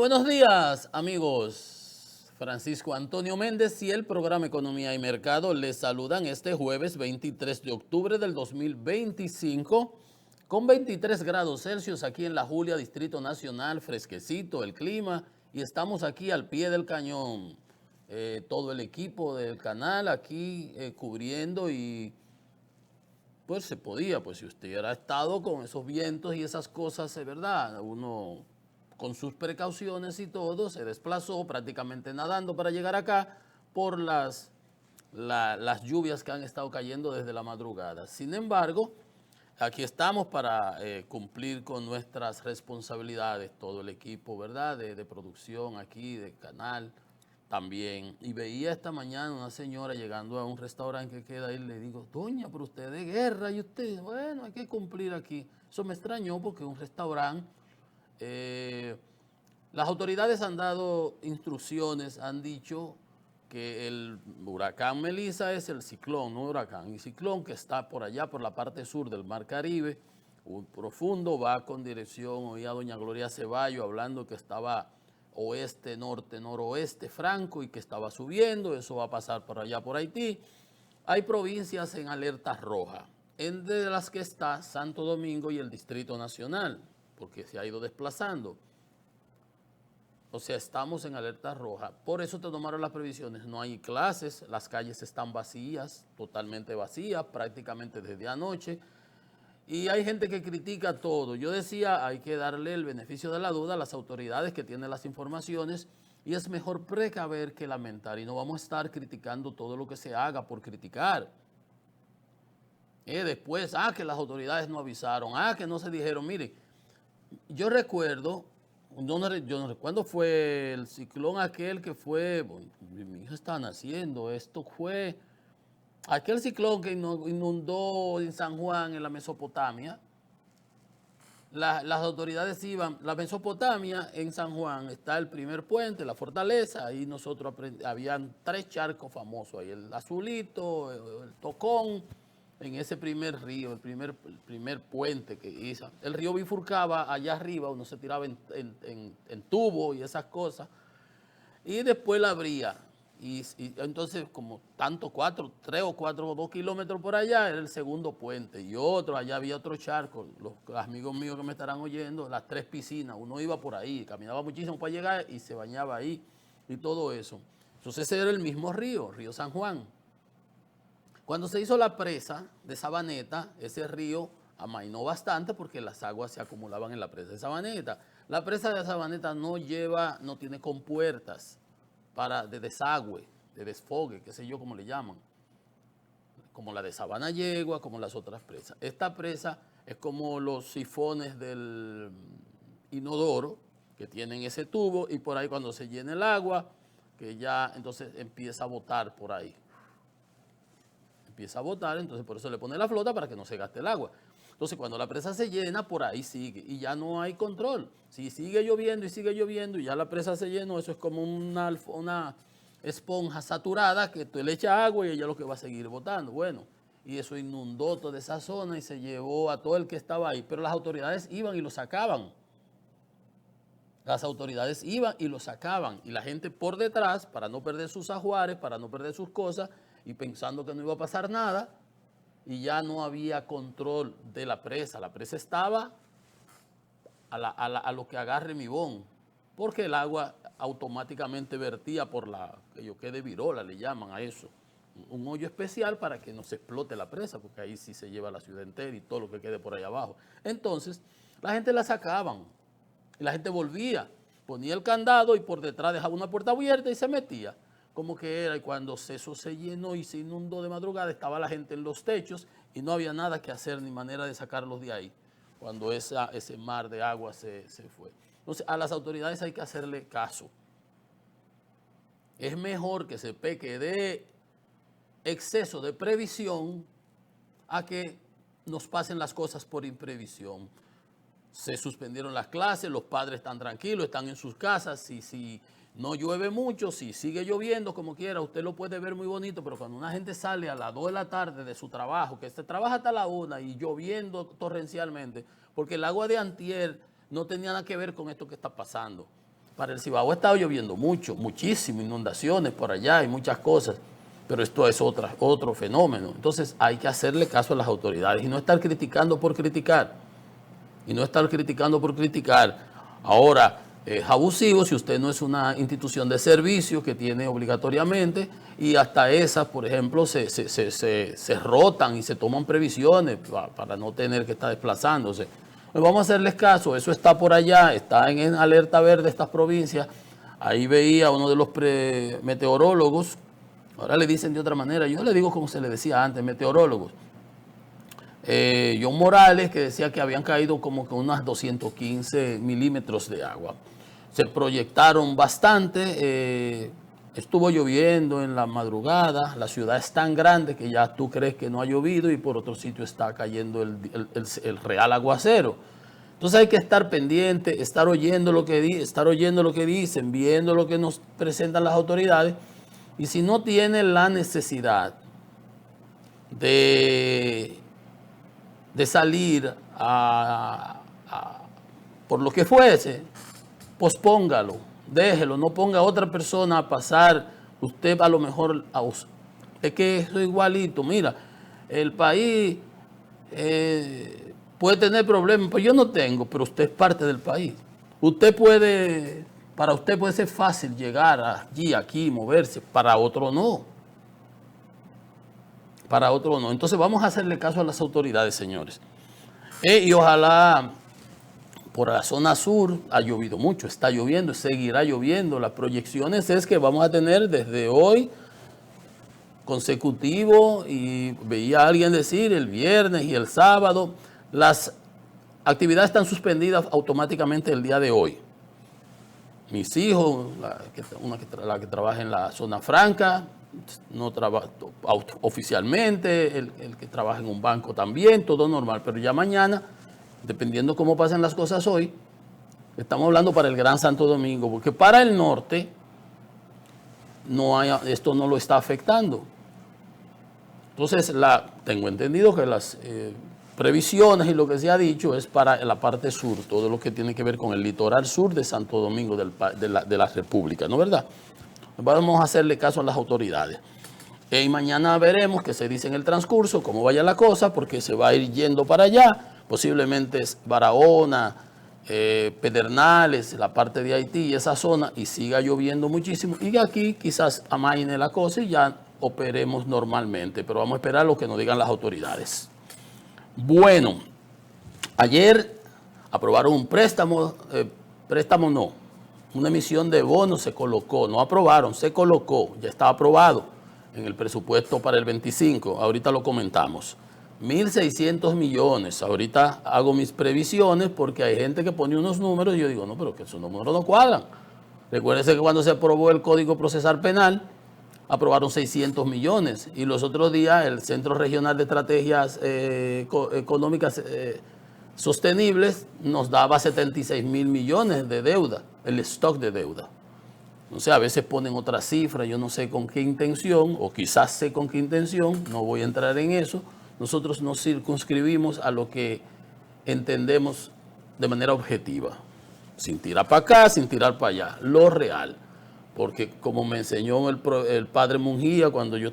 Buenos días, amigos. Francisco Antonio Méndez y el programa Economía y Mercado les saludan este jueves 23 de octubre del 2025 con 23 grados Celsius aquí en La Julia, Distrito Nacional, fresquecito el clima y estamos aquí al pie del cañón. Todo el equipo del canal aquí cubriendo y pues se podía, pues si usted hubiera estado con esos vientos y esas cosas, es verdad, uno con sus precauciones y todo se desplazó prácticamente nadando para llegar acá por las lluvias que han estado cayendo desde la madrugada. Sin embargo, aquí estamos para cumplir con nuestras responsabilidades, todo el equipo, ¿verdad?, de producción aquí, de canal también. Y veía esta mañana una señora llegando a un restaurante que queda ahí, le digo, doña, pero usted es de guerra y usted, bueno, hay que cumplir aquí. Eso me extrañó porque es un restaurante. Las autoridades han dado instrucciones, han dicho que el huracán Melissa es el ciclón, no huracán, y ciclón que está por allá, por la parte sur del Mar Caribe, un profundo, va con dirección, oía a doña Gloria Ceballos hablando que estaba oeste, norte, noroeste, franco y que estaba subiendo, eso va a pasar por allá, por Haití. Hay provincias en alerta roja, entre las que está Santo Domingo y el Distrito Nacional, porque se ha ido desplazando. O sea, estamos en alerta roja. Por eso te tomaron las previsiones. No hay clases, las calles están vacías, totalmente vacías, prácticamente desde anoche. Y hay gente que critica todo. Yo decía, hay que darle el beneficio de la duda a las autoridades que tienen las informaciones y es mejor precaver que lamentar. Y no vamos a estar criticando todo lo que se haga por criticar. Después, que las autoridades no avisaron, que no se dijeron. Mire, yo recuerdo, yo no recuerdo cuándo fue el ciclón aquel que fue, bueno, mi hijo estaba naciendo, esto fue aquel ciclón que inundó en San Juan, en la Mesopotamia. Las autoridades iban, la Mesopotamia en San Juan está el primer puente, la fortaleza, ahí nosotros habían 3 charcos famosos ahí, el Azulito, el Tocón, en ese primer río, el primer puente que hizo. El río bifurcaba allá arriba, uno se tiraba en tubo y esas cosas, y después la abría. Y entonces, como tanto, 3 o 4 o 2 kilómetros por allá, era el segundo puente. Y otro, allá había otro charco. Los amigos míos que me estarán oyendo, las 3 piscinas. Uno iba por ahí, caminaba muchísimo para llegar y se bañaba ahí y todo eso. Entonces ese era el mismo río, Río San Juan. Cuando se hizo la presa de Sabaneta, ese río amainó bastante porque las aguas se acumulaban en la presa de Sabaneta. La presa de Sabaneta no tiene compuertas de desagüe, de desfogue, qué sé yo cómo le llaman, como la de Sabana Yegua, como las otras presas. Esta presa es como los sifones del inodoro, que tienen ese tubo, y por ahí cuando se llena el agua, que ya entonces empieza a botar por ahí. Empieza a botar, entonces por eso le pone la flota para que no se gaste el agua. Entonces cuando la presa se llena, por ahí sigue y ya no hay control. Si sigue lloviendo y ya la presa se llenó, eso es como una esponja saturada que tú le echas agua y ella lo que va a seguir botando. Bueno, y eso inundó toda esa zona y se llevó a todo el que estaba ahí. Pero las autoridades iban y lo sacaban. Las autoridades iban y lo sacaban y la gente por detrás, para no perder sus ajuares, para no perder sus cosas y pensando que no iba a pasar nada, y ya no había control de la presa. La presa estaba a lo que agarre mi bon, porque el agua automáticamente vertía por que yo quede virola, le llaman a eso. Un hoyo especial para que no se explote la presa, porque ahí sí se lleva la ciudad entera y todo lo que quede por ahí abajo. Entonces, la gente la sacaban y la gente volvía, ponía el candado y por detrás dejaba una puerta abierta y se metía. Como que era, y cuando eso se llenó y se inundó de madrugada, estaba la gente en los techos y no había nada que hacer ni manera de sacarlos de ahí, cuando ese mar de agua se fue. Entonces, a las autoridades hay que hacerle caso. Es mejor que se peque de exceso de previsión a que nos pasen las cosas por imprevisión. Se suspendieron las clases, los padres están tranquilos, están en sus casas, si no llueve mucho, si sigue lloviendo como quiera, usted lo puede ver muy bonito, pero cuando una gente sale a las 2 de la tarde de su trabajo, que se trabaja hasta la 1 y lloviendo torrencialmente, porque el agua de antier no tenía nada que ver con esto que está pasando. para el Cibao ha estado lloviendo mucho, muchísimo, inundaciones por allá y muchas cosas, pero esto es otro fenómeno. Entonces hay que hacerle caso a las autoridades y no estar criticando por criticar. Ahora, es abusivo si usted no es una institución de servicio que tiene obligatoriamente y hasta esas, por ejemplo, se rotan y se toman previsiones para no tener que estar desplazándose. Pues vamos a hacerles caso, eso está por allá, está en alerta verde estas provincias. Ahí veía a uno de los meteorólogos, ahora le dicen de otra manera, yo le digo como se le decía antes, meteorólogos. John Morales, que decía que habían caído como que unas 215 milímetros de agua. Se proyectaron bastante, estuvo lloviendo en la madrugada, la ciudad es tan grande que ya tú crees que no ha llovido y por otro sitio está cayendo el real aguacero. Entonces hay que estar pendiente, estar oyendo lo que dicen, viendo lo que nos presentan las autoridades y si no tiene la necesidad de salir por lo que fuese, pospóngalo, déjelo, no ponga a otra persona a pasar, usted a lo mejor, es que eso es igualito, mira, el país puede tener problemas, pues yo no tengo, pero usted es parte del país. Para usted puede ser fácil llegar allí, aquí, moverse, para otro no. Entonces vamos a hacerle caso a las autoridades, señores. Y ojalá por la zona sur ha llovido mucho, está lloviendo, seguirá lloviendo. Las proyecciones es que vamos a tener desde hoy consecutivo y veía a alguien decir el viernes y el sábado, las actividades están suspendidas automáticamente el día de hoy. Mis hijos, la que trabaja en la zona franca, no trabaja oficialmente, el que trabaja en un banco también, todo normal, pero ya mañana, dependiendo cómo pasen las cosas hoy, estamos hablando para el Gran Santo Domingo, porque para el norte esto no lo está afectando. Entonces, tengo entendido que las previsiones y lo que se ha dicho es para la parte sur, todo lo que tiene que ver con el litoral sur de Santo Domingo de la República, ¿no es verdad? Vamos a hacerle caso a las autoridades. Y mañana veremos qué se dice en el transcurso, cómo vaya la cosa, porque se va a ir yendo para allá, posiblemente es Barahona, Pedernales, la parte de Haití y esa zona, y siga lloviendo muchísimo. Y aquí quizás amaine la cosa y ya operemos normalmente, pero vamos a esperar lo que nos digan las autoridades. Bueno, ayer aprobaron un una emisión de bonos se colocó, no aprobaron, se colocó, ya está aprobado en el presupuesto para el 25, ahorita lo comentamos. 1.600 millones, ahorita hago mis previsiones porque hay gente que pone unos números y yo digo, no, pero que esos números no cuadran. Recuérdense que cuando se aprobó el Código Procesal Penal, aprobaron 600 millones y los otros días el Centro Regional de Estrategias Económicas Sostenibles nos daba 76 mil millones de deuda, el stock de deuda. O sea, a veces ponen otra cifra, yo no sé con qué intención, o quizás sé con qué intención, no voy a entrar en eso. Nosotros nos circunscribimos a lo que entendemos de manera objetiva, sin tirar para acá, sin tirar para allá, lo real. Porque como me enseñó el padre Mungía cuando yo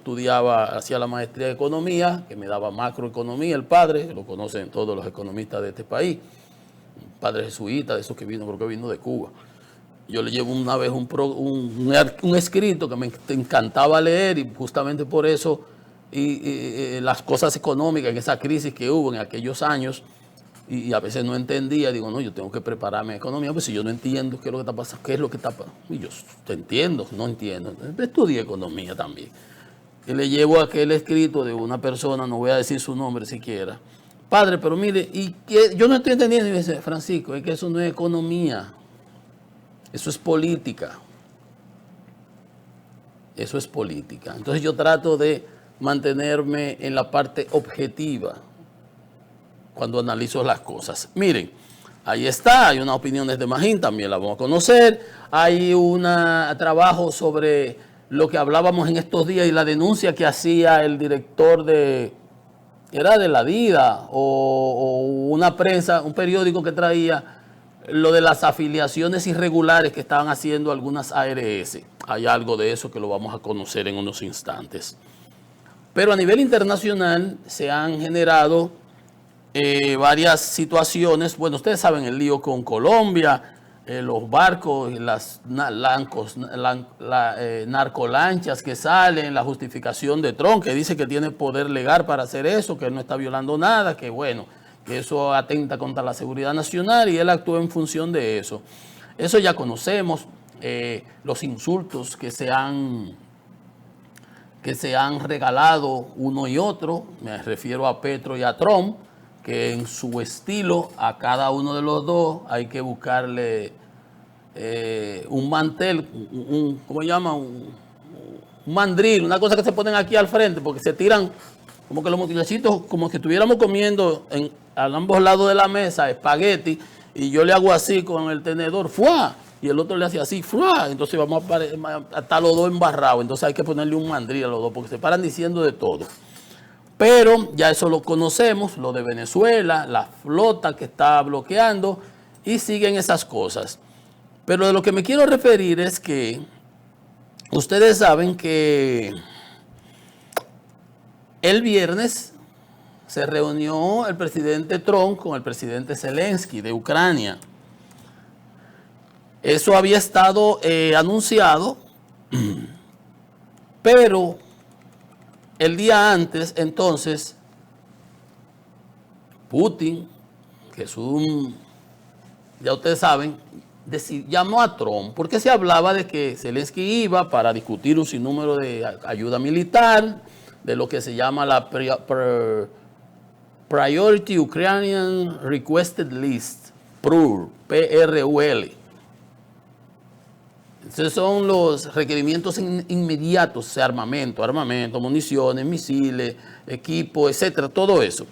hacía la maestría de economía, que me daba macroeconomía, el padre, que lo conocen todos los economistas de este país, un padre jesuita, de esos que creo que vino de Cuba. Yo le llevo una vez un escrito que me encantaba leer y justamente por eso y las cosas económicas en esa crisis que hubo en aquellos años, y a veces no entendía, digo, no, yo tengo que prepararme en economía, pues si yo no entiendo qué es lo que está pasando, qué es lo que está pasando, y yo te entiendo, no entiendo, estudié economía también. Y le llevo aquel escrito de una persona, no voy a decir su nombre siquiera, padre, pero mire, yo no estoy entendiendo, y me dice, Francisco, es que eso no es economía, eso es política. Eso es política. Entonces yo trato de mantenerme en la parte objetiva cuando analizo las cosas. Miren, ahí está, hay unas opiniones de Magín, también la vamos a conocer. Hay un trabajo sobre lo que hablábamos en estos días y la denuncia que hacía el director era de La Dida o una prensa, un periódico que traía lo de las afiliaciones irregulares que estaban haciendo algunas ARS. Hay algo de eso que lo vamos a conocer en unos instantes. Pero a nivel internacional se han generado varias situaciones. Bueno, ustedes saben el lío con Colombia, los barcos y las narcolanchas que salen, la justificación de Trump, que dice que tiene poder legal para hacer eso, que él no está violando nada, que bueno, que eso atenta contra la seguridad nacional y él actúa en función de eso. Eso ya conocemos, los insultos que se han regalado uno y otro, me refiero a Petro y a Trump, que en su estilo a cada uno de los dos hay que buscarle un mantel, ¿cómo se llama? Un mandril, una cosa que se ponen aquí al frente, porque se tiran como que los muchachitos, como que estuviéramos comiendo a ambos lados de la mesa espagueti, y yo le hago así con el tenedor, ¡fua! Y el otro le hace así, ¡fua! Entonces vamos a estar los dos embarrados, entonces hay que ponerle un mandril a los dos, porque se paran diciendo de todo. Pero ya eso lo conocemos, lo de Venezuela, la flota que está bloqueando, y siguen esas cosas. Pero de lo que me quiero referir es que ustedes saben que el viernes se reunió el presidente Trump con el presidente Zelensky de Ucrania. Eso había estado anunciado, pero el día antes, entonces, Putin, que es ya ustedes saben, llamó a Trump, porque se hablaba de que Zelensky iba para discutir un sinnúmero de ayuda militar, de lo que se llama la Priority Ukrainian Requested List, PRUL, PRUL. Esos son los requerimientos inmediatos de armamento, municiones, misiles, equipo, etcétera, todo eso.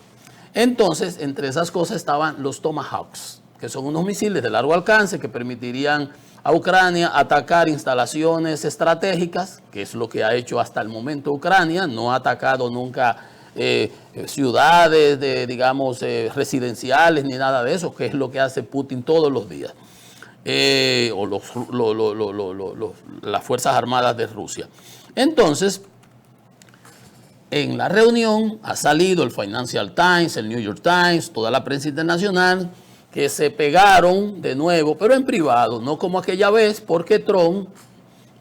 Entonces, entre esas cosas estaban los Tomahawks, que son unos misiles de largo alcance que permitirían a Ucrania atacar instalaciones estratégicas, que es lo que ha hecho hasta el momento Ucrania. No ha atacado nunca ciudades, digamos, residenciales, ni nada de eso, que es lo que hace Putin todos los días. O las Fuerzas Armadas de Rusia. Entonces, en la reunión ha salido el Financial Times, el New York Times, toda la prensa internacional, que se pegaron de nuevo, pero en privado, no como aquella vez, porque Trump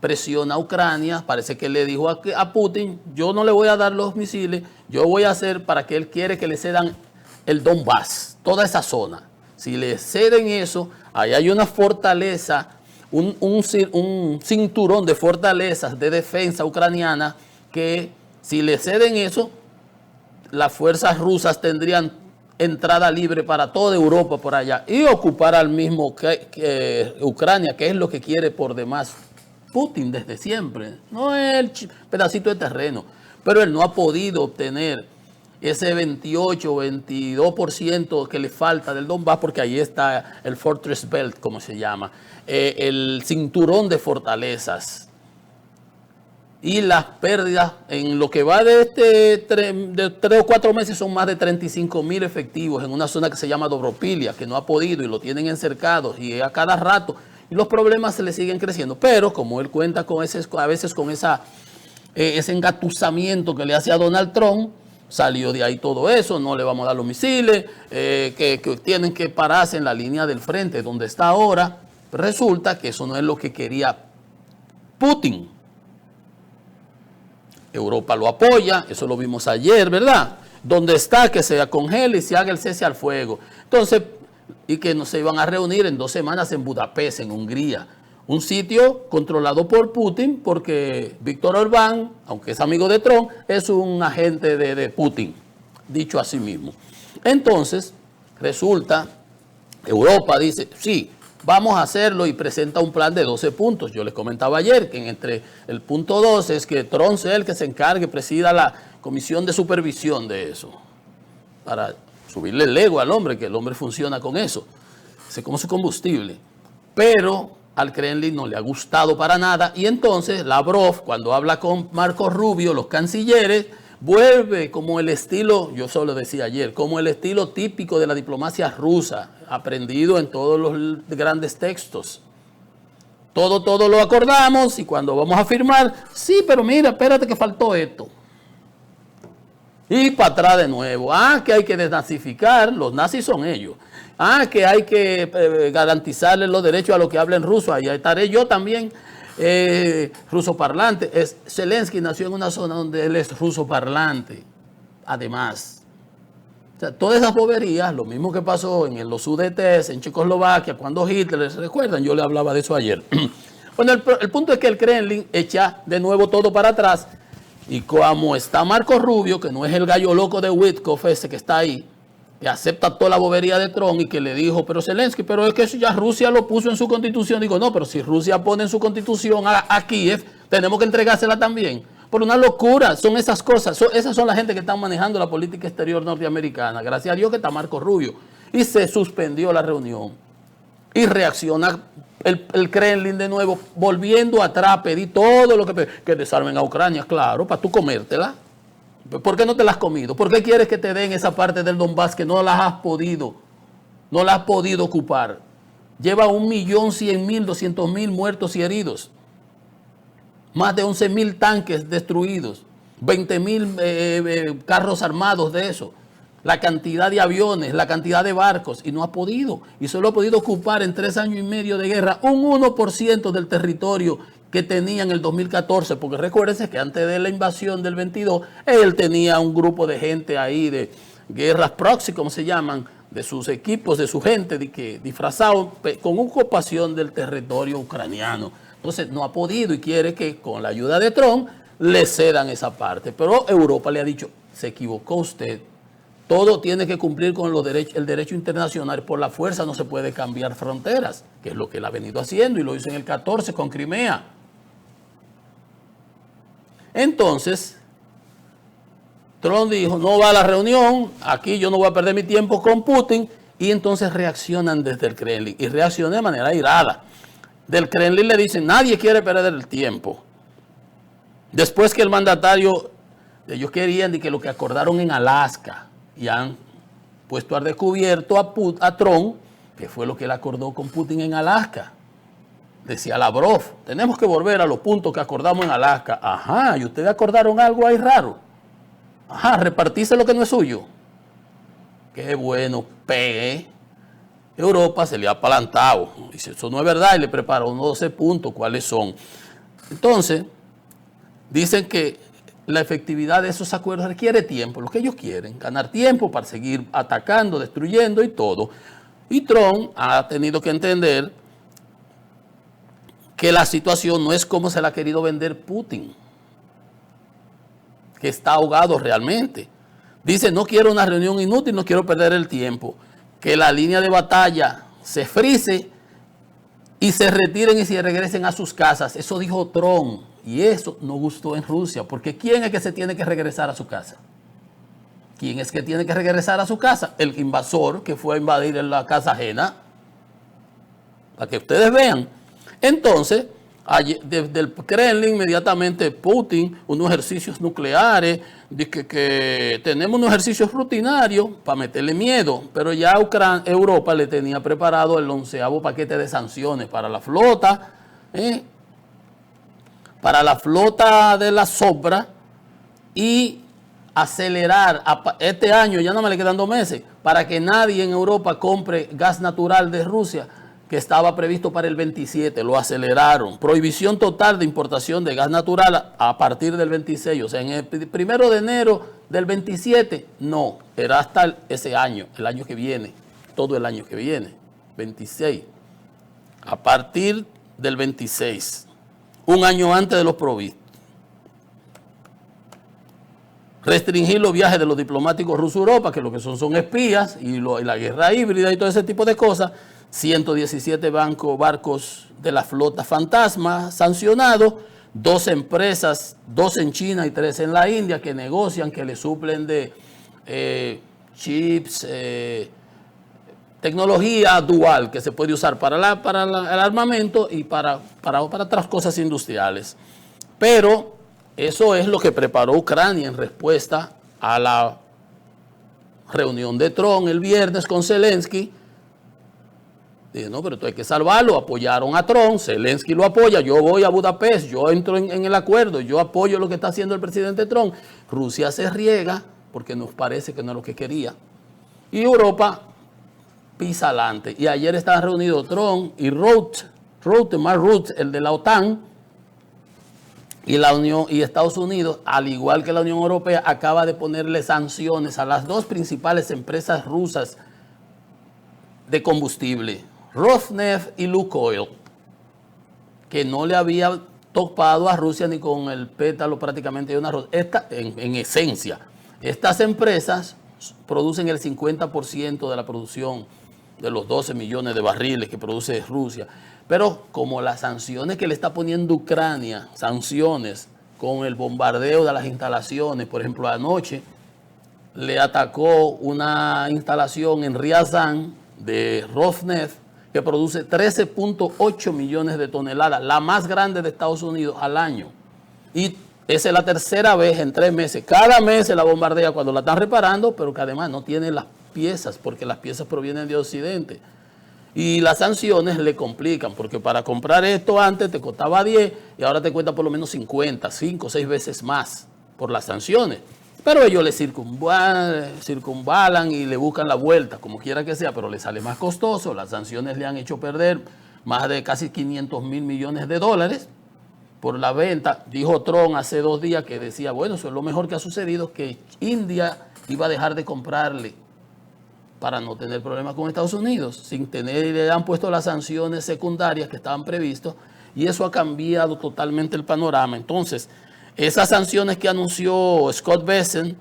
presiona a Ucrania. Parece que le dijo a Putin, yo no le voy a dar los misiles, yo voy a hacer para que él quiere que le cedan el Donbass, toda esa zona. Si le ceden eso, ahí hay una fortaleza, un cinturón de fortalezas de defensa ucraniana que si le ceden eso, las fuerzas rusas tendrían entrada libre para toda Europa por allá y ocupar al mismo que Ucrania, que es lo que quiere por demás Putin desde siempre. No es el pedacito de terreno, pero él no ha podido obtener ese 28 o 22% que le falta del Donbass, porque ahí está el Fortress Belt, como se llama, el cinturón de fortalezas. Y las pérdidas en lo que va de 3 o 4 meses son más de 35,000 efectivos en una zona que se llama Dobropilia, que no ha podido y lo tienen encercados y a cada rato. Y los problemas se le siguen creciendo. Pero como él cuenta a veces con ese engatusamiento que le hace a Donald Trump, salió de ahí todo eso, no le vamos a dar los misiles, que tienen que pararse en la línea del frente donde está ahora. Resulta que eso no es lo que quería Putin. Europa lo apoya, eso lo vimos ayer, ¿verdad? Donde está, que se congele y se haga el cese al fuego. Entonces, y que no se iban a reunir en 2 semanas en Budapest, en Hungría. Un sitio controlado por Putin, porque Víctor Orbán, aunque es amigo de Trump, es un agente de Putin, dicho así mismo. Entonces, resulta, Europa dice, sí, vamos a hacerlo, y presenta un plan de 12 puntos. Yo les comentaba ayer que entre el punto 12 es que Trump sea el que se encargue, presida la comisión de supervisión de eso, para subirle el ego al hombre, que el hombre funciona con eso, es como su combustible. Pero al Kremlin no le ha gustado para nada, y entonces Lavrov, cuando habla con Marco Rubio, los cancilleres, vuelve como el estilo, yo solo decía ayer, como el estilo típico de la diplomacia rusa, aprendido en todos los grandes textos. Todo lo acordamos y cuando vamos a firmar, sí, pero mira, espérate que faltó esto. Y para atrás de nuevo. Que hay que desnazificar, los nazis son ellos. Que hay que garantizarles los derechos a los que hablen ruso. Ahí estaré yo también, ruso parlante. Zelensky nació en una zona donde él es ruso parlante, además. O sea, todas esas boberías, lo mismo que pasó en los Sudetes, en Checoslovaquia, cuando Hitler, ¿se recuerdan? Yo le hablaba de eso ayer. Bueno, el punto es que el Kremlin echa de nuevo todo para atrás. Y como está Marco Rubio, que no es el gallo loco de Witkoff ese que está ahí, que acepta toda la bobería de Trump y que le dijo, pero Zelensky, pero es que eso ya Rusia lo puso en su constitución. Digo, no, pero si Rusia pone en su constitución a Kiev, tenemos que entregársela también. Por una locura, son esas cosas. Esas son la gente que están manejando la política exterior norteamericana. Gracias a Dios que está Marco Rubio. Y se suspendió la reunión. Y reacciona el Kremlin de nuevo, volviendo atrás, pedir todo lo que desarmen a Ucrania, claro, para tú comértela. ¿Por qué no te la has comido? ¿Por qué quieres que te den esa parte del Donbass que no las has podido ocupar? Lleva 1.100.000, 200.000 muertos y heridos. Más de 11.000 tanques destruidos. 20.000 carros armados de eso. La cantidad de aviones, la cantidad de barcos, y no ha podido. Y solo ha podido ocupar en 3 años y medio de guerra un 1% del territorio que tenía en el 2014, porque recuérdense que antes de la invasión del 22, él tenía un grupo de gente ahí, de guerras proxy, como se llaman, de sus equipos, de su gente, disfrazado con ocupación del territorio ucraniano. Entonces no ha podido y quiere que con la ayuda de Trump le cedan esa parte. Pero Europa le ha dicho, se equivocó usted. Todo tiene que cumplir con el derecho internacional. Por la fuerza no se puede cambiar fronteras, que es lo que él ha venido haciendo y lo hizo en el 14 con Crimea. Entonces, Trump dijo, no va a la reunión, aquí yo no voy a perder mi tiempo con Putin, y entonces reaccionan desde el Kremlin, y reaccionan de manera irada. Del Kremlin le dicen, nadie quiere perder el tiempo. Después que el mandatario, ellos querían de que lo que acordaron en Alaska, y han puesto al descubierto a Trump, que fue lo que él acordó con Putin en Alaska. Decía Lavrov, tenemos que volver a los puntos que acordamos en Alaska. Ajá, ¿y ustedes acordaron algo ahí raro? Ajá, repartirse lo que no es suyo. Qué bueno, Europa se le ha apalantado. Dice, eso no es verdad, y le preparó unos 12 puntos, ¿cuáles son? Entonces, dicen que la efectividad de esos acuerdos requiere tiempo, lo que ellos quieren, ganar tiempo para seguir atacando, destruyendo y todo. Y Trump ha tenido que entender que la situación no es como se la ha querido vender Putin, que está ahogado realmente. Dice, no quiero una reunión inútil, no quiero perder el tiempo, que la línea de batalla se frise y se retiren y se regresen a sus casas. Eso dijo Trump. Y eso no gustó en Rusia, porque ¿quién es que se tiene que regresar a su casa? ¿Quién es que tiene que regresar a su casa? El invasor que fue a invadir en la casa ajena. Para que ustedes vean. Entonces, desde el Kremlin, inmediatamente Putin, unos ejercicios nucleares, dice que tenemos unos ejercicios rutinarios para meterle miedo, pero ya Europa le tenía preparado el 11º paquete de sanciones para la flota, de la sobra, y acelerar este año, ya no me le quedan 2 meses, para que nadie en Europa compre gas natural de Rusia, que estaba previsto para el 27, lo aceleraron. Prohibición total de importación de gas natural a partir del 26, o sea, en el 1 de enero del 27, no, era hasta ese año, el año que viene, todo el año que viene, 26, a partir del 26. Un año antes de los provistos. Restringir los viajes de los diplomáticos rusos a Europa, que lo que son espías, y la guerra híbrida y todo ese tipo de cosas. 117 barcos de la flota fantasma sancionados, 2 empresas, 2 en China y 3 en la India, que negocian, que le suplen de chips, tecnología dual que se puede usar para el armamento y para otras cosas industriales. Pero Eso es lo que preparó Ucrania en respuesta a la reunión de Trump el viernes con Zelensky. Dije, no, pero esto hay que salvarlo. Apoyaron a Trump, Zelensky lo apoya, yo voy a Budapest, yo entro en el acuerdo, yo apoyo lo que está haciendo el presidente Trump. Rusia se riega porque nos parece que no es lo que quería. Y Europa pisa adelante. Y ayer estaban reunidos Trump y Mark Rutte, el de la OTAN, y la Unión y Estados Unidos, al igual que la Unión Europea, acaba de ponerle sanciones a las dos principales empresas rusas de combustible, Rosneft y Lukoil, que no le había topado a Rusia ni con el pétalo prácticamente de una rosa. En esencia, estas empresas producen el 50% de la producción de los 12 millones de barriles que produce Rusia. Pero como las sanciones que le está poniendo Ucrania, sanciones con el bombardeo de las instalaciones, por ejemplo, anoche le atacó una instalación en Ryazan de Rosneft que produce 13.8 millones de toneladas, la más grande de Estados Unidos al año. Y esa es la tercera vez en 3 meses. Cada mes se la bombardea cuando la están reparando, pero que además no tiene las piezas, porque las piezas provienen de Occidente. Y las sanciones le complican, porque para comprar esto antes te costaba 10 y ahora te cuesta por lo menos 50, 5 o 6 veces más por las sanciones. Pero ellos le circunvalan y le buscan la vuelta, como quiera que sea, pero le sale más costoso. Las sanciones le han hecho perder más de casi 500.000 millones de dólares por la venta. Dijo Trump hace 2 días que decía, bueno, eso es lo mejor que ha sucedido, que India iba a dejar de comprarle para no tener problemas con Estados Unidos, le han puesto las sanciones secundarias que estaban previstas y eso ha cambiado totalmente el panorama. Entonces, esas sanciones que anunció Scott Bessent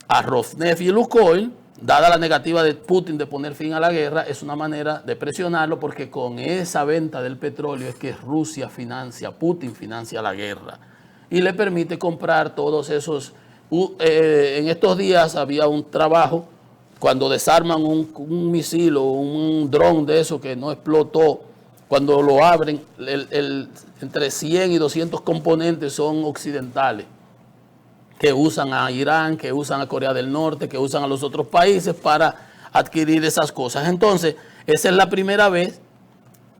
a Rosneft y Lukoil, dada la negativa de Putin de poner fin a la guerra, es una manera de presionarlo porque con esa venta del petróleo es que Putin financia la guerra y le permite comprar todos esos. En estos días había un trabajo cuando desarman un misil o un dron de eso que no explotó, cuando lo abren, entre 100 y 200 componentes son occidentales, que usan a Irán, que usan a Corea del Norte, que usan a los otros países para adquirir esas cosas. Entonces, esa es la primera vez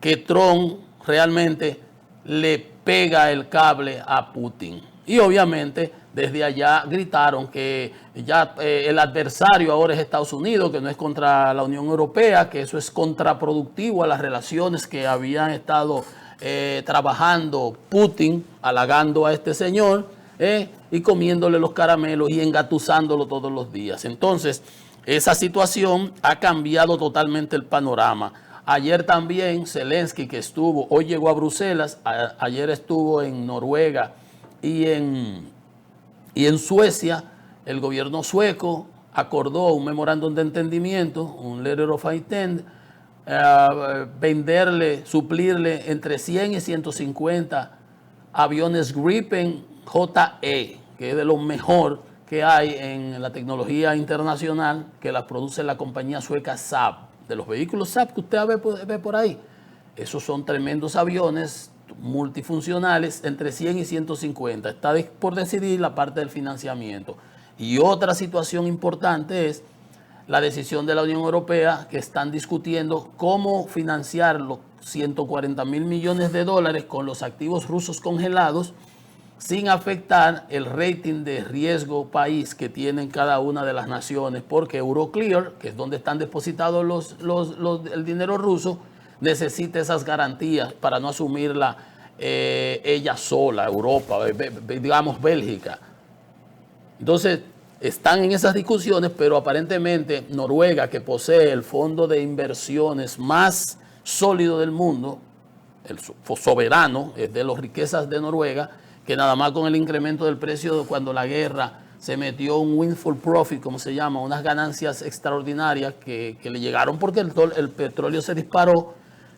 que Trump realmente le pega el cable a Putin. Y obviamente desde allá gritaron que ya el adversario ahora es Estados Unidos, que no es contra la Unión Europea, que eso es contraproductivo a las relaciones que habían estado trabajando Putin, halagando a este señor y comiéndole los caramelos y engatusándolo todos los días. Entonces, esa situación ha cambiado totalmente el panorama. Ayer también Zelensky, que hoy llegó a Bruselas, ayer estuvo en Noruega y en Suecia. El gobierno sueco acordó un memorándum de entendimiento, un letter of intent, suplirle entre 100 y 150 aviones Gripen JE, que es de lo mejor que hay en la tecnología internacional, que la produce la compañía sueca Saab. De los vehículos Saab que usted ve por ahí, esos son tremendos aviones multifuncionales, entre 100 y 150. Está por decidir la parte del financiamiento. Y otra situación importante es la decisión de la Unión Europea, que están discutiendo cómo financiar los 140.000 millones de dólares con los activos rusos congelados sin afectar el rating de riesgo país que tienen cada una de las naciones, porque Euroclear, que es donde están depositados el dinero ruso, necesita esas garantías para no asumirla ella sola, Europa, digamos Bélgica. Entonces, están en esas discusiones, pero aparentemente Noruega, que posee el fondo de inversiones más sólido del mundo, el soberano de las riquezas de Noruega, que nada más con el incremento del precio cuando la guerra se metió un windfall profit, como se llama, unas ganancias extraordinarias que le llegaron porque el petróleo se disparó,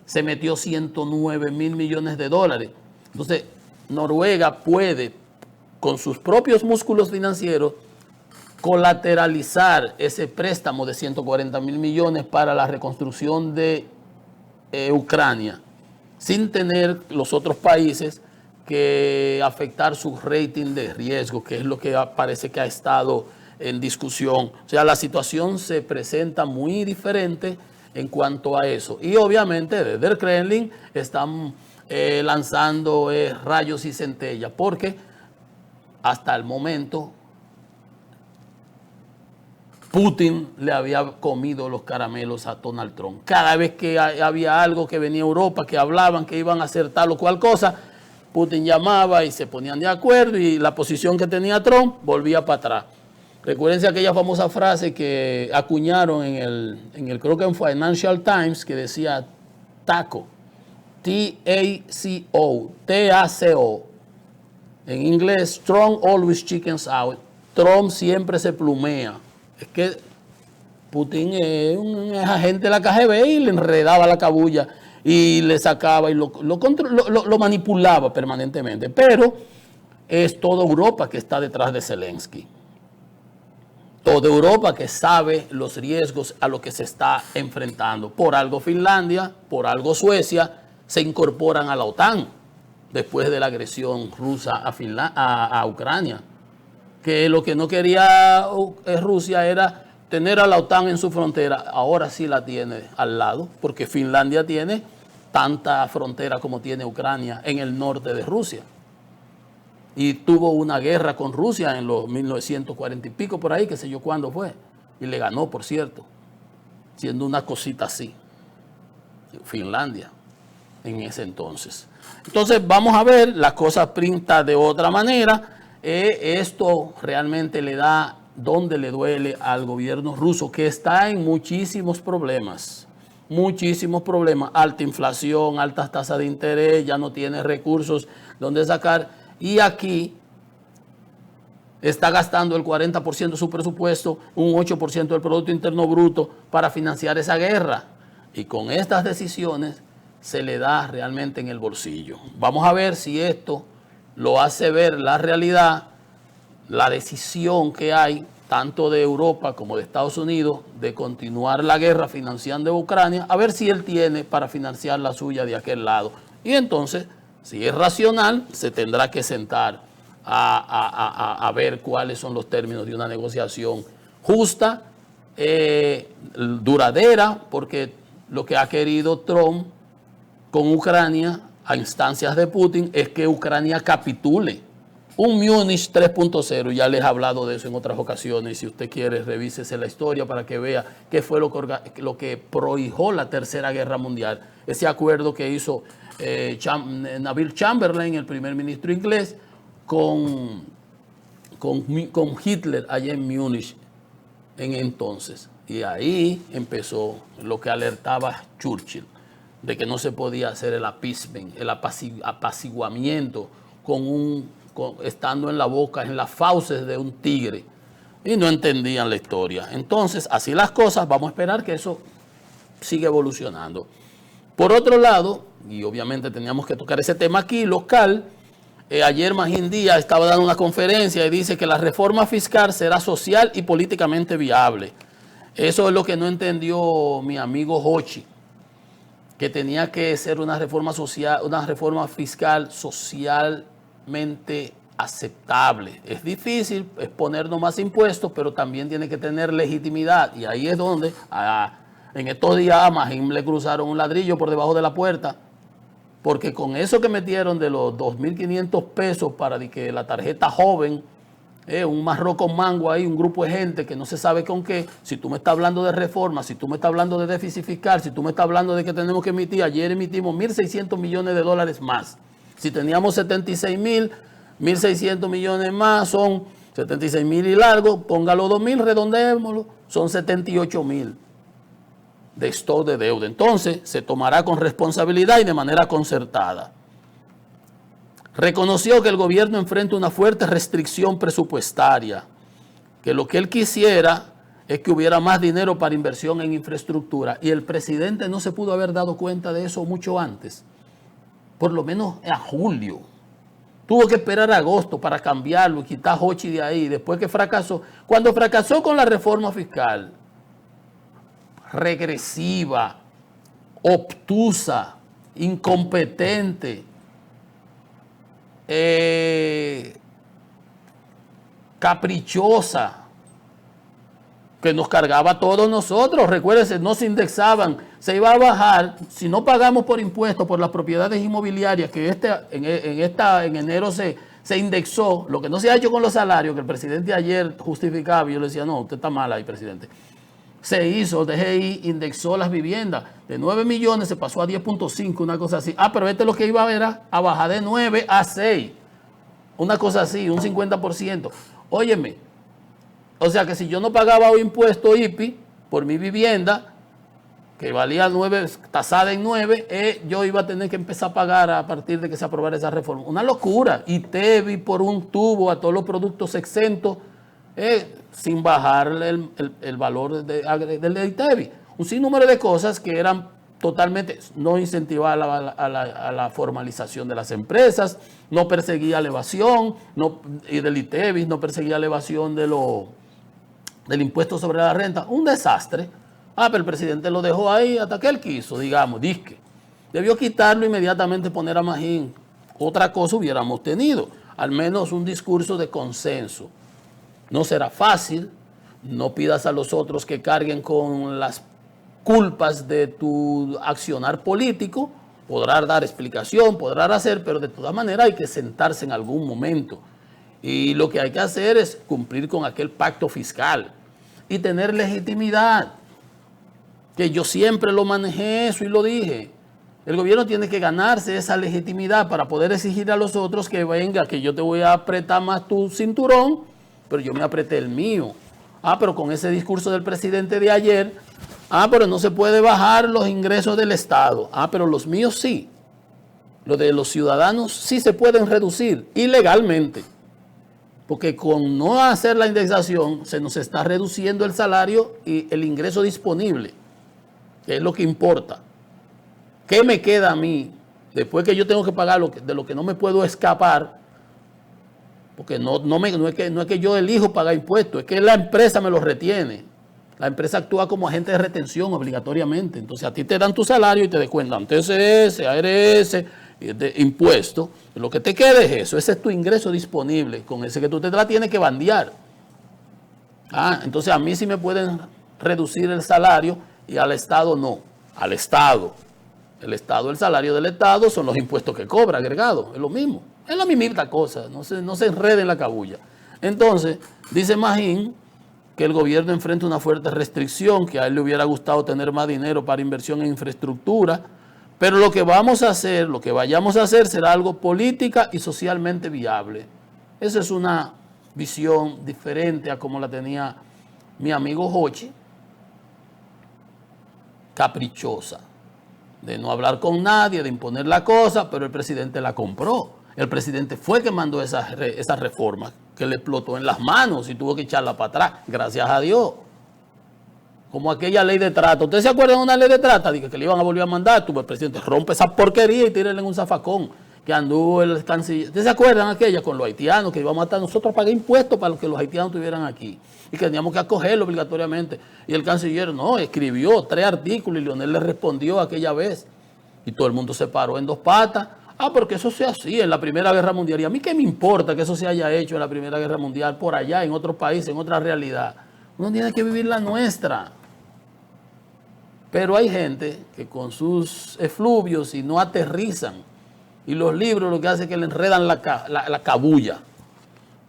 se metió 109.000 millones de dólares. Entonces, Noruega puede, con sus propios músculos financieros, colateralizar ese préstamo de 140.000 millones para la reconstrucción de Ucrania, sin tener los otros países que afectar su rating de riesgo, que es lo que parece que ha estado en discusión. O sea, la situación se presenta muy diferente en cuanto a eso. Y obviamente desde el Kremlin están lanzando rayos y centellas, porque hasta el momento Putin le había comido los caramelos a Donald Trump. Cada vez que había algo que venía a Europa, que hablaban que iban a hacer tal o cual cosa, Putin llamaba y se ponían de acuerdo y la posición que tenía Trump volvía para atrás. Recuérdense aquella famosa frase que acuñaron en el creo que en Financial Times, que decía TACO, T-A-C-O, T-A-C-O. En inglés, Trump always chickens out. Trump siempre se plumea. Es que Putin es un agente de la KGB y le enredaba la cabulla y le sacaba y lo manipulaba permanentemente. Pero es toda Europa que está detrás de Zelensky. Toda Europa que sabe los riesgos a los que se está enfrentando. Por algo Finlandia, por algo Suecia se incorporan a la OTAN después de la agresión rusa a Ucrania. Que lo que no quería Rusia era tener a la OTAN en su frontera. Ahora sí la tiene al lado, porque Finlandia tiene tanta frontera como tiene Ucrania en el norte de Rusia. Y tuvo una guerra con Rusia en los 1940 y pico por ahí, qué sé yo cuándo fue. Y le ganó, por cierto, siendo una cosita así. Finlandia, en ese entonces. Entonces vamos a ver, las cosas pintan de otra manera. Esto realmente le da donde le duele al gobierno ruso, que está en muchísimos problemas, alta inflación, altas tasas de interés, ya no tiene recursos donde sacar, y aquí está gastando el 40% de su presupuesto, un 8% del Producto Interno Bruto para financiar esa guerra, y con estas decisiones se le da realmente en el bolsillo. Vamos a ver si esto lo hace ver la realidad, la decisión que hay, tanto de Europa como de Estados Unidos, de continuar la guerra financiando a Ucrania, a ver si él tiene para financiar la suya de aquel lado. Y entonces, si es racional, se tendrá que sentar a ver cuáles son los términos de una negociación justa, duradera, porque lo que ha querido Trump con Ucrania a instancias de Putin es que Ucrania capitule. Un Múnich 3.0, ya les he hablado de eso en otras ocasiones. Si usted quiere, revísese la historia para que vea qué fue lo que prohijó la Tercera Guerra Mundial. Ese acuerdo que hizo Neville Chamberlain, el primer ministro inglés, con Hitler allá en Múnich en entonces. Y ahí empezó lo que alertaba Churchill, de que no se podía hacer el appeasement, el apaciguamiento estando en la boca, en las fauces de un tigre. Y no entendían la historia. Entonces, así las cosas, vamos a esperar que eso siga evolucionando. Por otro lado, y obviamente teníamos que tocar ese tema aquí, local, ayer Magín Díaz estaba dando una conferencia y dice que la reforma fiscal será social y políticamente viable. Eso es lo que no entendió mi amigo Hochi, que tenía que ser una reforma social, una reforma fiscal socialmente aceptable. Es difícil, es ponernos más impuestos, pero también tiene que tener legitimidad. Y ahí es donde en estos días a Magín le cruzaron un ladrillo por debajo de la puerta, porque con eso que metieron de los 2.500 pesos para que la tarjeta joven, un marrón con mango ahí, un grupo de gente que no se sabe con qué. Si tú me estás hablando de reforma, si tú me estás hablando de déficit fiscal, si tú me estás hablando de que tenemos que emitir, ayer emitimos 1.600 millones de dólares más. Si teníamos 76.000, 1.600 millones más son 76.000 y largo, póngalo 2.000, redondémoslo, son 78.000 de stock de deuda. Entonces se tomará con responsabilidad y de manera concertada. Reconoció que el gobierno enfrenta una fuerte restricción presupuestaria, que lo que él quisiera es que hubiera más dinero para inversión en infraestructura, y el presidente no se pudo haber dado cuenta de eso mucho antes, por lo menos a julio. Tuvo que esperar a agosto para cambiarlo y quitar a Hochi de ahí, después que fracasó. Cuando fracasó con la reforma fiscal, regresiva, obtusa, incompetente, caprichosa, que nos cargaba a todos nosotros. Recuérdense, no se indexaban, se iba a bajar. Si no pagamos por impuestos por las propiedades inmobiliarias, que en enero se indexó, lo que no se ha hecho con los salarios, que el presidente ayer justificaba, y yo le decía, no, usted está mal ahí, presidente. Se hizo, DGI indexó las viviendas, de 9 millones se pasó a 10.5, una cosa así. Ah, pero lo que iba a ver a bajar de 9 a 6, una cosa así, un 50%. Óyeme, o sea que si yo no pagaba un impuesto IPI por mi vivienda, que valía 9, tasada en 9, yo iba a tener que empezar a pagar a partir de que se aprobara esa reforma. Una locura. Y TEBI por un tubo a todos los productos exentos, sin bajar el valor del ITEBI. Un sinnúmero de cosas que eran totalmente, no incentivaba a la formalización de las empresas, no perseguía la evasión, y del ITEBI, no perseguía la evasión del impuesto sobre la renta. Un desastre. Ah, pero el presidente lo dejó ahí hasta que él quiso, digamos, disque. Debió quitarlo inmediatamente, poner a Magín. Otra cosa hubiéramos tenido, al menos un discurso de consenso. No será fácil, no pidas a los otros que carguen con las culpas de tu accionar político, podrás dar explicación, podrás hacer, pero de todas maneras hay que sentarse en algún momento. Y lo que hay que hacer es cumplir con aquel pacto fiscal y tener legitimidad, que yo siempre lo manejé eso y lo dije. El gobierno tiene que ganarse esa legitimidad para poder exigir a los otros que venga, que yo te voy a apretar más tu cinturón, pero yo me apreté el mío. Ah, pero con ese discurso del presidente de ayer, pero no se puede bajar los ingresos del Estado. Pero los míos sí. Los de los ciudadanos sí se pueden reducir ilegalmente. Porque con no hacer la indexación se nos está reduciendo el salario y el ingreso disponible, que es lo que importa. ¿Qué me queda a mí después que yo tengo que pagar de lo que no me puedo escapar? Porque no es que yo elijo pagar impuestos, es que la empresa me los retiene. La empresa actúa como agente de retención obligatoriamente. Entonces a ti te dan tu salario y te descuentan TCS, ARS, impuestos. Lo que te queda es eso, ese es tu ingreso disponible, con ese que tú te la tienes que bandear. Entonces a mí sí me pueden reducir el salario y al Estado no. Al Estado. El salario del Estado son los impuestos que cobra agregados, es lo mismo. Es la misma cosa, no se enrede en la cabulla. Entonces, dice Magín que el gobierno enfrenta una fuerte restricción, que a él le hubiera gustado tener más dinero para inversión en infraestructura, pero lo que vamos a hacer, lo que vayamos a hacer será algo política y socialmente viable. Esa es una visión diferente a como la tenía mi amigo Jochi, caprichosa, de no hablar con nadie, de imponer la cosa, pero el presidente la compró. El presidente fue que mandó esa reforma, que le explotó en las manos y tuvo que echarla para atrás, gracias a Dios. Como aquella ley de trata. ¿Ustedes se acuerdan de una ley de trata? Dije que le iban a volver a mandar. El presidente rompe esa porquería y tírele en un zafacón, que anduvo el canciller. ¿Ustedes se acuerdan aquella con los haitianos, que íbamos a estar nosotros a pagar impuestos para que los haitianos estuvieran aquí? Y que teníamos que acogerlo obligatoriamente. Y el canciller no, escribió 3 artículos y Leonel le respondió aquella vez. Y todo el mundo se paró en 2 patas. Porque eso se hacía en la Primera Guerra Mundial. Y a mí qué me importa que eso se haya hecho en la Primera Guerra Mundial, por allá, en otro país, en otra realidad. Uno tiene que vivir la nuestra. Pero hay gente que con sus efluvios y no aterrizan. Y los libros lo que hacen es que le enredan la cabulla.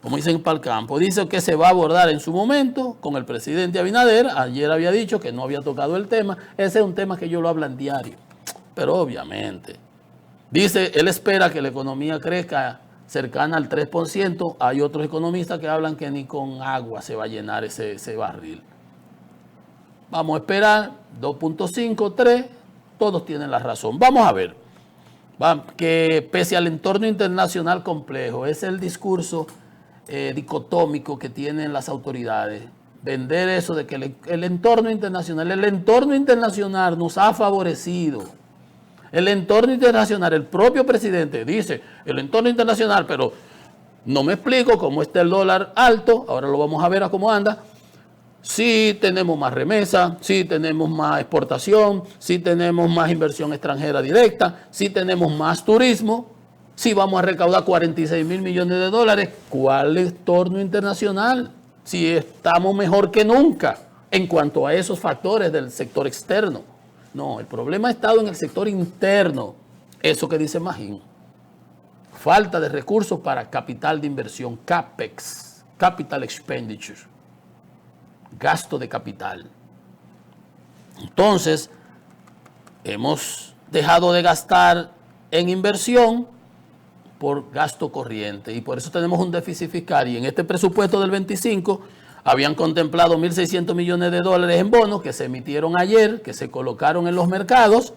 Como dicen para el campo. Dice que se va a abordar en su momento con el presidente Abinader. Ayer había dicho que no había tocado el tema. Ese es un tema que ellos lo hablan diario. Pero obviamente. Dice, él espera que la economía crezca cercana al 3%. Hay otros economistas que hablan que ni con agua se va a llenar ese barril. Vamos a esperar, 2.5, 3, todos tienen la razón. Vamos a ver, que pese al entorno internacional complejo, es el discurso dicotómico que tienen las autoridades. Vender eso de que el entorno internacional nos ha favorecido. El entorno internacional, el propio presidente dice, el entorno internacional, pero no me explico cómo está el dólar alto, ahora lo vamos a ver a cómo anda. Sí tenemos más remesa, sí tenemos más exportación, sí tenemos más inversión extranjera directa, sí tenemos más turismo, Si vamos a recaudar 46 mil millones de dólares, ¿cuál entorno internacional? Si estamos mejor que nunca en cuanto a esos factores del sector externo. No, el problema ha estado en el sector interno, eso que dice Magín. Falta de recursos para capital de inversión, CAPEX, Capital Expenditure, gasto de capital. Entonces, hemos dejado de gastar en inversión por gasto corriente y por eso tenemos un déficit fiscal. Y en este presupuesto del 25 habían contemplado 1.600 millones de dólares en bonos que se emitieron ayer, que se colocaron en los mercados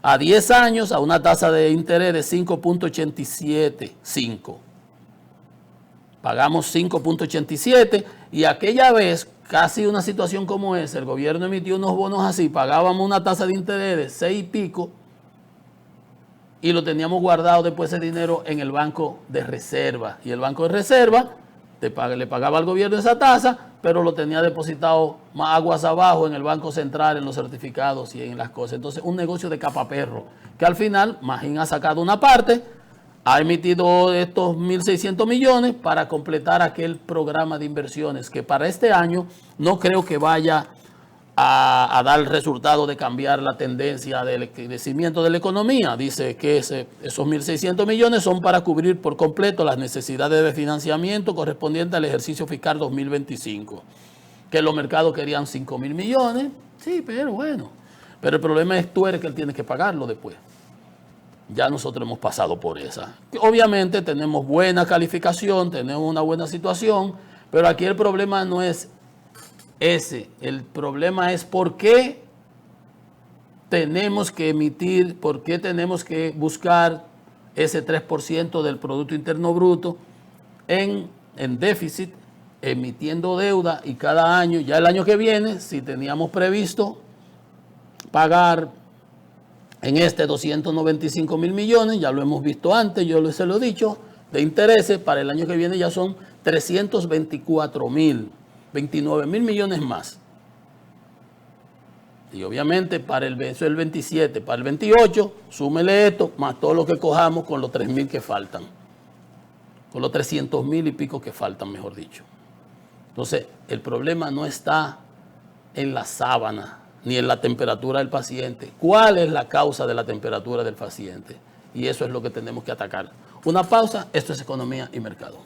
a 10 años a una tasa de interés de 5.875. Pagamos 5.87 y aquella vez, casi una situación como esa, el gobierno emitió unos bonos así, pagábamos una tasa de interés de 6 y pico y lo teníamos guardado después ese dinero en el banco de reserva. Y el banco de reserva le pagaba al gobierno esa tasa, pero lo tenía depositado más aguas abajo en el Banco Central, en los certificados y en las cosas. Entonces, un negocio de capaperro, que al final Magín ha sacado una parte, ha emitido estos 1.600 millones para completar aquel programa de inversiones, que para este año no creo que vaya a dar el resultado de cambiar la tendencia del crecimiento de la economía. Dice que esos 1.600 millones son para cubrir por completo las necesidades de financiamiento correspondientes al ejercicio fiscal 2025. Que los mercados querían 5.000 millones, sí, pero bueno. Pero el problema es tú eres que él tiene que pagarlo después. Ya nosotros hemos pasado por esa. Obviamente tenemos buena calificación, tenemos una buena situación, pero aquí el problema no es ese. El problema es por qué tenemos que emitir, por qué tenemos que buscar ese 3% del Producto Interno Bruto en déficit, emitiendo deuda, y cada año, ya el año que viene, si teníamos previsto pagar en 295 mil millones, ya lo hemos visto antes, yo se lo he dicho, de intereses, para el año que viene ya son 324 mil, 29 mil millones más. Y obviamente para eso es el 27, para el 28, súmele esto, más todo lo que cojamos con los 3 mil que faltan, con los 300 mil y pico que faltan, mejor dicho. Entonces, el problema no está en la sábana, ni en la temperatura del paciente. ¿Cuál es la causa de la temperatura del paciente? Y eso es lo que tenemos que atacar. Una pausa, esto es Economía y Mercado.